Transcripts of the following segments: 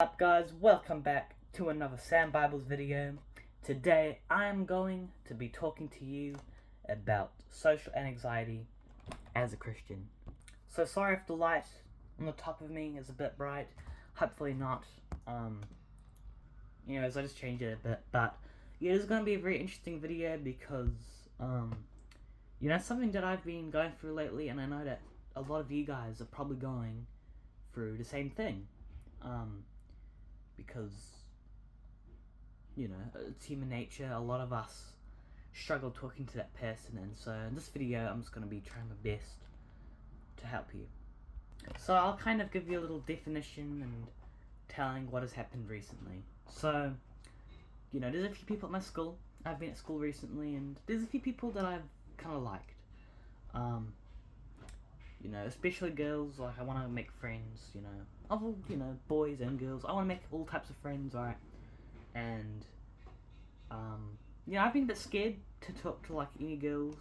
What's up guys, welcome back to another Sam Bibles video. Today I am going to be talking to you about social anxiety as a Christian. So sorry if the light on the top of me is a bit bright, hopefully not. Anyways, I just changed it a bit, but yeah, this is going to be a very interesting video because something that I've been going through lately, and I know that a lot of you guys are probably going through the same thing. Because, it's human nature. A lot of us struggle talking to that person, and so in this video I'm just going to be trying my best to help you. So I'll kind of give you a little definition and telling what has happened recently. So, there's a few people at my school. I've been at school recently, and there's a few people that I've kind of liked. Especially girls. Like, I want to make friends, of all, boys and girls. I want to make all types of friends, right? And, I've been a bit scared to talk to, like, any girls,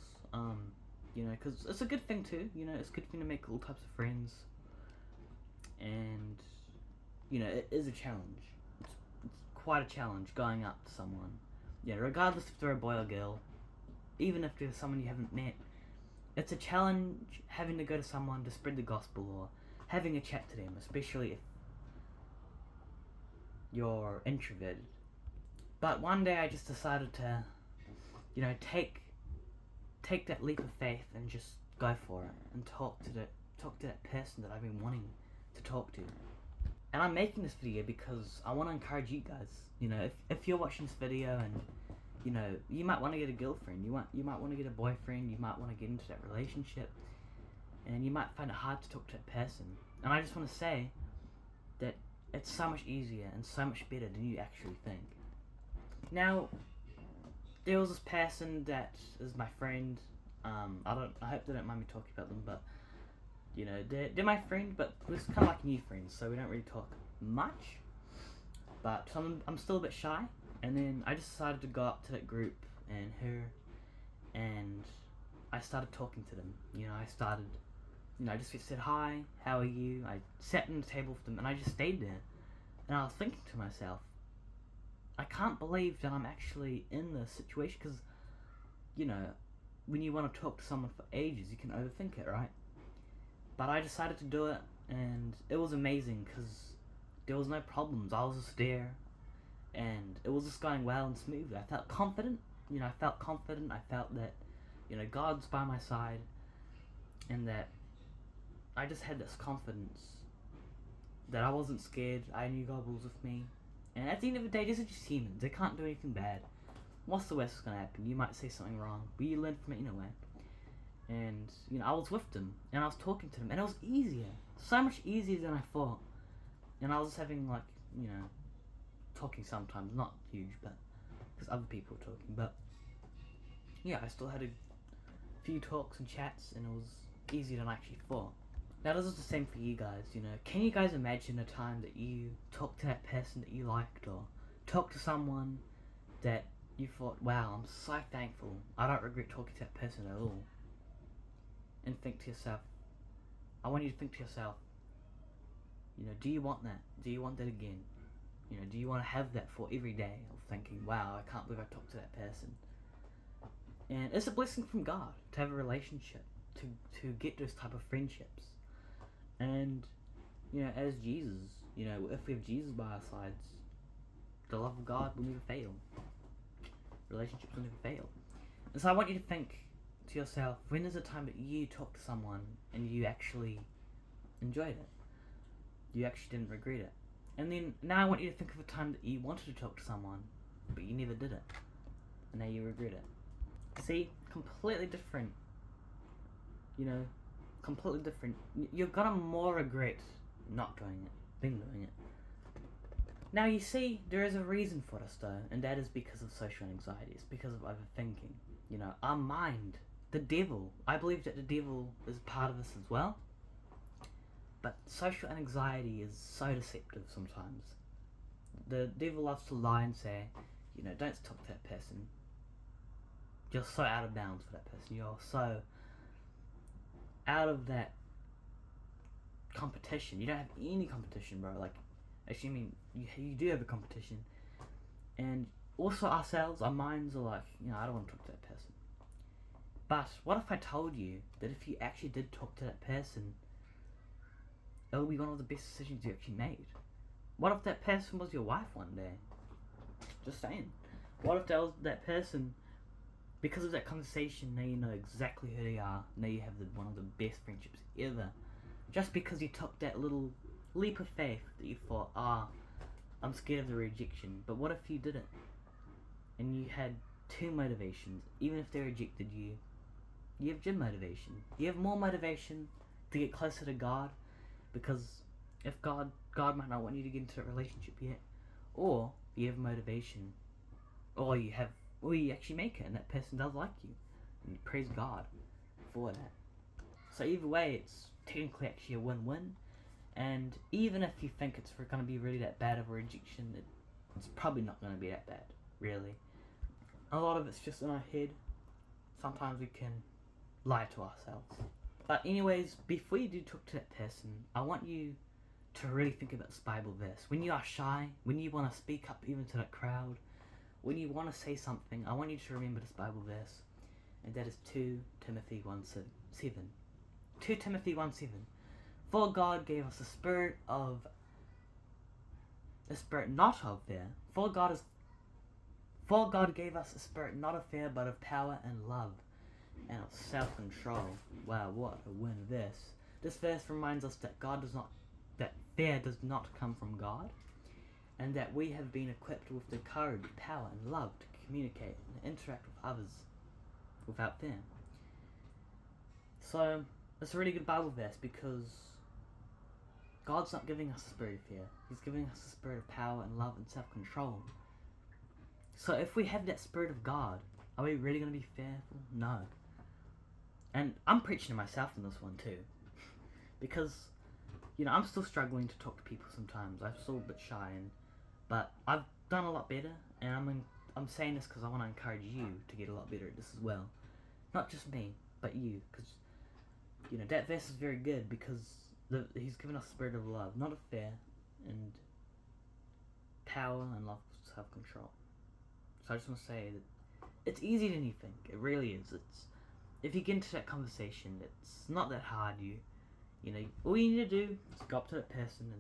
because it's a good thing, too. It's a good thing to make all types of friends. And, it is a challenge. It's quite a challenge going up to someone. Regardless if they're a boy or girl, even if they're someone you haven't met, it's a challenge having to go to someone to spread the gospel or having a chat to them, especially if you're introverted. But one day I just decided to, take that leap of faith and just go for it and talk to that person that I've been wanting to talk to. And I'm making this video because I want to encourage you guys. If you're watching this video and you might want to get a girlfriend, you might want to get a boyfriend, you might want to get into that relationship, and you might find it hard to talk to that person. And I just want to say that it's so much easier and so much better than you actually think. Now, there was this person that is my friend. I hope they don't mind me talking about them, but they're my friend, but we're kind of like new friends, so we don't really talk much. But I'm still a bit shy. And then I just decided to go up to that group and her, and I started talking to them. I just said, "Hi, how are you?" I sat at the table with them, and I just stayed there. And I was thinking to myself, I can't believe that I'm actually in this situation, because, when you want to talk to someone for ages, you can overthink it, right? But I decided to do it, and it was amazing, because there was no problems. I was just there, and it was just going well and smooth. I felt confident. I felt that, God's by my side, and that I just had this confidence that I wasn't scared. I knew God was with me. And at the end of the day, these are just humans. They can't do anything bad. What's the worst that's going to happen? You might say something wrong, but you learn from it anyway. And, I was with them, and I was talking to them, and it was easier. So much easier than I thought. And I was just having, talking sometimes, not huge, but because other people were talking, but yeah, I still had a few talks and chats, and it was easier than I actually thought. Now this is the same for you guys. Can you guys imagine a time that you talked to that person that you liked, or talked to someone that you thought, wow, I'm so thankful, I don't regret talking to that person at all? And think to yourself, I want you to think to yourself, do you want that? Do you want that again? Do you want to have that for every day of thinking, wow, I can't believe I talked to that person? And it's a blessing from God to have a relationship, to get those type of friendships. And, as Jesus, if we have Jesus by our sides, the love of God will never fail. Relationships will never fail. And so I want you to think to yourself, when is the time that you talked to someone and you actually enjoyed it? You actually didn't regret it? And then, now I want you to think of a time that you wanted to talk to someone, but you never did it. And now you regret it. See? Completely different. Completely different. You're gonna more regret not doing it than doing it. Now you see, there is a reason for this though, and that is because of social anxiety. It's because of overthinking. Our mind, the devil. I believe that the devil is part of this as well. But social anxiety is so deceptive sometimes. The devil loves to lie and say, don't talk to that person. You're so out of bounds for that person. You're so out of that competition. You don't have any competition, bro. Actually, you do have a competition, and also ourselves, our minds are like, I don't want to talk to that person. But what if I told you that if you actually did talk to that person, it would be one of the best decisions you actually made? What if that person was your wife one day? Just saying. What if that person, because of that conversation, now you know exactly who they are. Now you have one of the best friendships ever. Just because you took that little leap of faith that you thought, I'm scared of the rejection. But what if you did it? And you had two motivations. Even if they rejected you, you have gym motivation. You have more motivation to get closer to God. Because if God might not want you to get into a relationship yet. Or you have motivation. Or you actually make it and that person does like you. And you praise God for that. So either way, it's technically actually a win-win. And even if you think it's going to be really that bad of a rejection, it's probably not going to be that bad, really. A lot of it's just in our head. Sometimes we can lie to ourselves. But anyways, before you do talk to that person, I want you to really think about this Bible verse. When you are shy, when you want to speak up even to that crowd, when you want to say something, I want you to remember this Bible verse. And that is 2 Timothy 1:7. 2 Timothy 1:7. For God gave us a spirit not of fear. For God gave us a spirit not of fear, but of power and love, and of self-control. Wow, what a win verse. This verse reminds us that fear does not come from God, and that we have been equipped with the courage, power, and love to communicate and interact with others without fear. So, it's a really good Bible verse because God's not giving us a spirit of fear. He's giving us a spirit of power and love and self-control. So if we have that spirit of God, are we really going to be fearful? No. And I'm preaching to myself in this one too. Because, I'm still struggling to talk to people sometimes. I'm still a bit shy, but I've done a lot better. And I'm saying this because I want to encourage you to get a lot better at this as well. Not just me, but you. Because, that verse is very good because He's given us a spirit of love, not of fear, and power and love, self-control. So I just want to say that it's easier than you think. It really is. If you get into that conversation, it's not that hard. All you need to do is go up to that person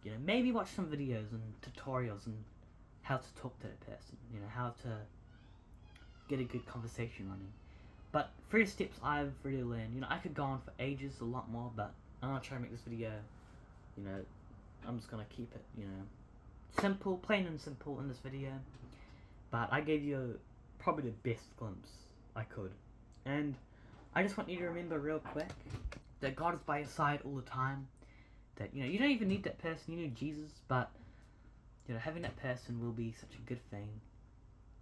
and maybe watch some videos and tutorials on how to talk to that person. How to get a good conversation running. But 3 steps I've really learned. I could go on for ages, a lot more, but I'm gonna try to make this video, I'm just gonna keep it, simple, plain and simple in this video. But I gave you probably the best glimpse I could. And I just want you to remember real quick that God is by your side all the time. That, you don't even need that person, you need Jesus, but, having that person will be such a good thing.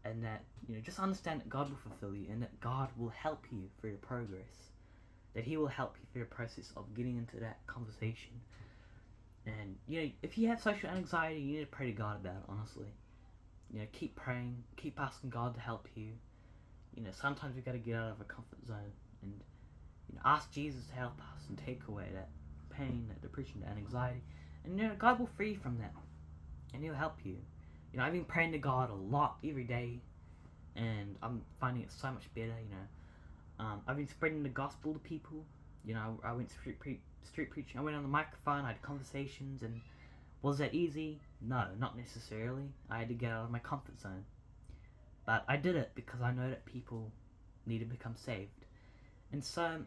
And that, just understand that God will fulfill you and that God will help you through your progress. That He will help you through the process of getting into that conversation. And, if you have social anxiety, you need to pray to God about it, honestly. Keep praying, keep asking God to help you. Sometimes we've got to get out of our comfort zone and, ask Jesus to help us and take away that pain, that depression, that anxiety. And, God will free you from that. And He'll help you. I've been praying to God a lot every day. And I'm finding it so much better, I've been spreading the gospel to people. I went street preaching. I went on the microphone, I had conversations, and was that easy? No, not necessarily. I had to get out of my comfort zone. But I did it because I know that people need to become saved. And so,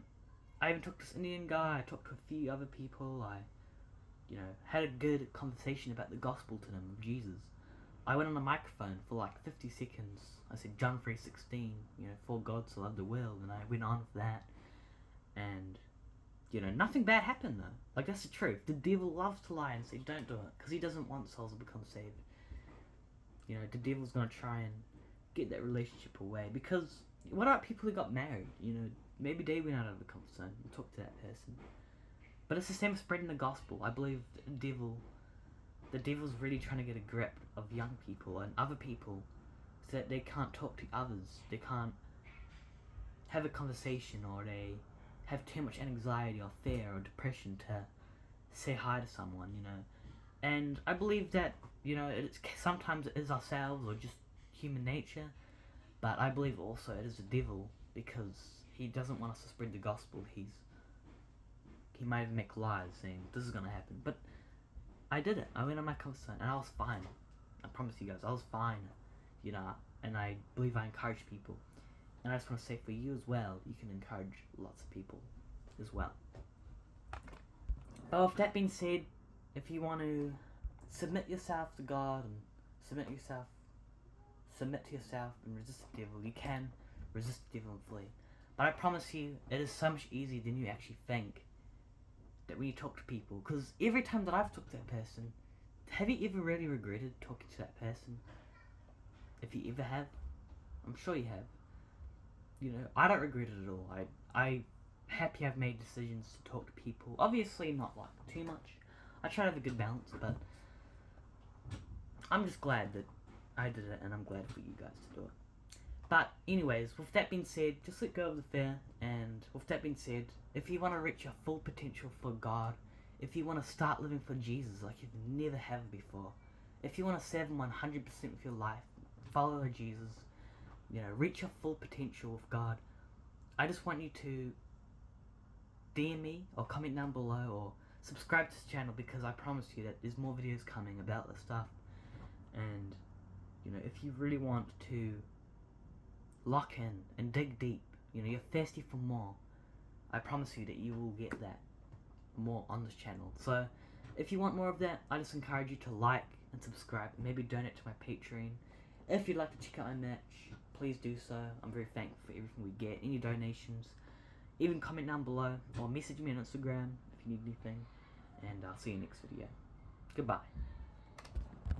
I even talked to this Indian guy, I talked to a few other people, I, had a good conversation about the gospel to them of Jesus. I went on the microphone for like 50 seconds. I said John 3:16, for God so loved the world, and I went on with that. And, nothing bad happened though. Like, that's the truth. The devil loves to lie and say don't do it, because he doesn't want souls to become saved. The devil's going to try and get that relationship away. Because, what about people who got married? Maybe they went out of the comfort zone and talked to that person. But it's the same as spreading the gospel. I believe the devil's really trying to get a grip of young people and other people so that they can't talk to others. They can't have a conversation, or they have too much anxiety or fear or depression to say hi to someone, And I believe that you know, sometimes it is ourselves or just human nature, but I believe also it is the devil because he doesn't want us to spread the gospel. He might even make lies saying this is gonna happen, but I did it. I went on my comfort zone and I was fine. I promise you guys, I was fine. You know, and I believe I encourage people. And I just want to say for you as well, you can encourage lots of people as well. But with that being said, if you want to submit yourself to God and submit to yourself and resist the devil, you can resist the devil and flee. But I promise you, it is so much easier than you actually think. That when you talk to people, because every time that I've talked to that person, have you ever really regretted talking to that person? If you ever have, I'm sure you have. You know, I don't regret it at all. I'm happy I've made decisions to talk to people. Obviously not like too much. I try to have a good balance, but I'm just glad that I did it, and I'm glad for you guys to do it. But anyways, with that being said, just let go of the fear, and with that being said, if you want to reach your full potential for God, if you want to start living for Jesus like you've never have before, if you want to serve Him 100% with your life, follow Jesus, you know, reach your full potential with God, I just want you to DM me or comment down below or subscribe to this channel, because I promise you that there's more videos coming about this stuff. And you know, if you really want to lock in and dig deep, you know, you're thirsty for more, I promise you that you will get that more on this channel. So if you want more of that, I just encourage you to like and subscribe and maybe donate to my Patreon. If you'd like to check out my merch, please do so. I'm very thankful for everything we get, any donations. Even comment down below or message me on Instagram if you need anything. And I'll see you next video. Goodbye.